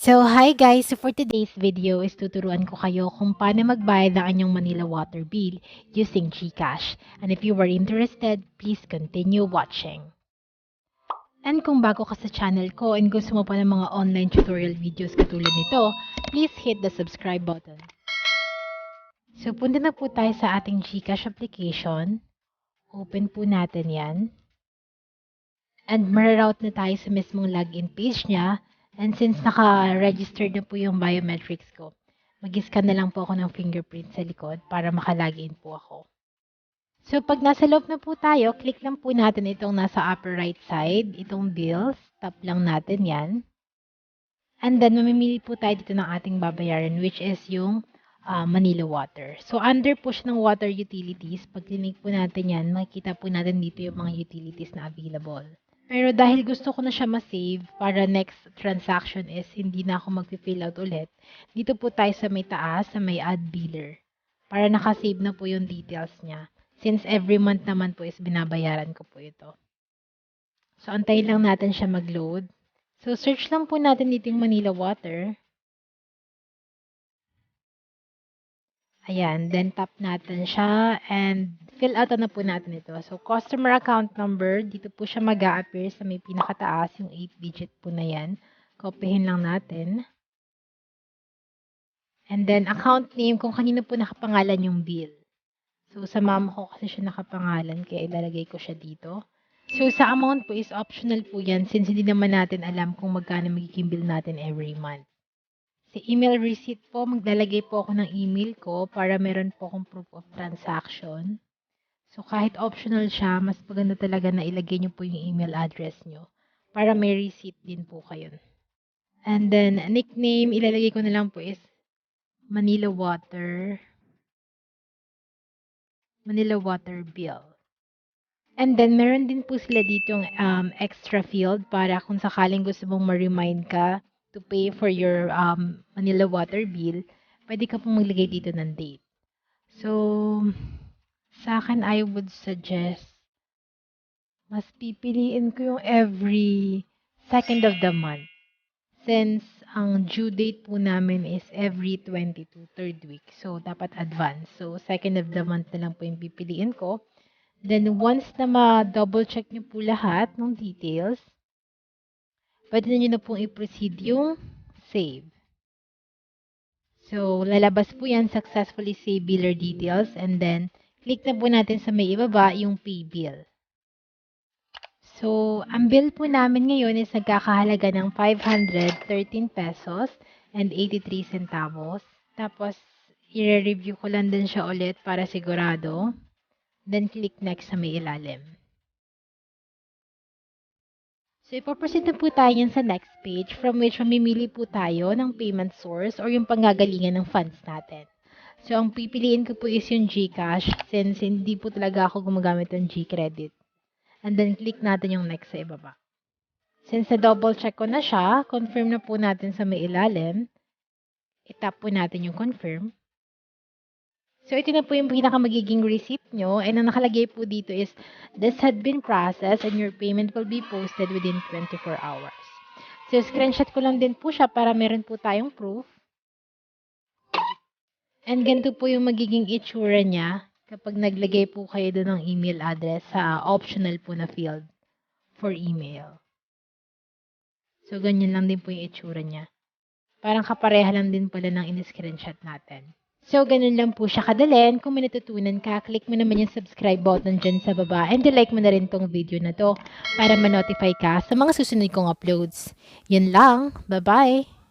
So, hi guys! So, for today's video is tuturuan ko kayo kung paano magbayad ng anyong Manila water bill using GCash. And if you were interested, please continue watching. And kung bago ka sa channel ko and gusto mo pa ng mga online tutorial videos katulad nito, please hit the subscribe button. So, punta na po tayo sa ating GCash application. Open po natin yan. And mararoute na tayo sa mismong login page niya. And since naka-registered na po yung biometrics ko, mag-scan na lang po ako ng fingerprint sa likod para makalagin po ako. So, pag nasa loob na po tayo, click lang po natin itong nasa upper right side, itong bills. Tap lang natin yan. And then, mamimili po tayo dito ng ating babayaran, which is yung Manila Water. So, under po siya ng water utilities. Pag click po natin yan, makikita po natin dito yung mga utilities na available. Pero dahil gusto ko na siya ma-save para next transaction is hindi na ako mag-fill out ulit, dito po tayo sa may taas, sa may add biller. Para nakasave na po yung details niya. Since every month naman po is binabayaran ko po ito. So, antayin lang natin siya mag-load. So, search lang po natin dito yung Manila Water. Ayan, then tap natin siya and fill out na po natin ito. So, customer account number, dito po siya mag-a-appear sa may pinakataas, yung 8-digit po na yan. Kopyahin lang natin. And then, account name, kung kanino po nakapangalan yung bill. So, sa mama ko kasi siya nakapangalan, kaya ilalagay ko siya dito. So, sa amount po is optional po yan since hindi naman natin alam kung magkano magiging bill natin every month. Sa email receipt po, maglalagay po ako ng email ko para meron po akong proof of transaction. So, kahit optional siya, mas maganda talaga na ilagay nyo po yung email address nyo para may receipt din po kayo. And then, nickname, ilalagay ko na lang po is Manila Water Bill. And then, meron din po sila ditong extra field para kung sakaling gusto mong ma-remind ka to pay for your Manila water bill, pwede ka pong maglagay dito ng date. So, sa akin, I would suggest, mas pipiliin ko yung every second of the month. Since ang due date po namin is every 22, third week. So, dapat advance. So, second of the month na lang po yung pipiliin ko. Then, once na ma-double check nyo po lahat ng details, pwede na nyo na pong i-proceed yung save. So, lalabas po yan, successfully save biller details, and then, click na po natin sa may ibaba yung pay bill. So, ang bill po namin ngayon is nagkakahalaga ng 513 pesos and 83 centavos. Tapos, i-review ko lang din siya ulit para sigurado. Then, click next sa may ilalim. So, ipoproceed na po tayo sa next page from which mamimili po tayo ng payment source or yung panggagalingan ng funds natin. So, ang pipiliin ko po is yung GCash since hindi po talaga ako gumagamit ng GCredit. And then, click natin yung next sa ibaba. Since na-double check ko na siya, confirm na po natin sa may ilalim. I-tap po natin yung confirm. So, ito na po yung pinakamagiging receipt nyo. And ang nakalagay po dito is, this had been processed and your payment will be posted within 24 hours. So, screenshot ko lang din po siya para meron po tayong proof. And ganito po yung magiging itsura niya kapag naglagay po kayo doon ng email address sa optional po na field for email. So, ganyan lang din po yung itsura niya. Parang kapareha lang din pala ng in-screenshot natin. So, ganun lang po siya kadali. Kung may natutunan ka, click mo naman yung subscribe button dyan sa baba and like mo na rin tong video na to para ma-notify ka sa mga susunod kong uploads. Yun lang. Bye-bye!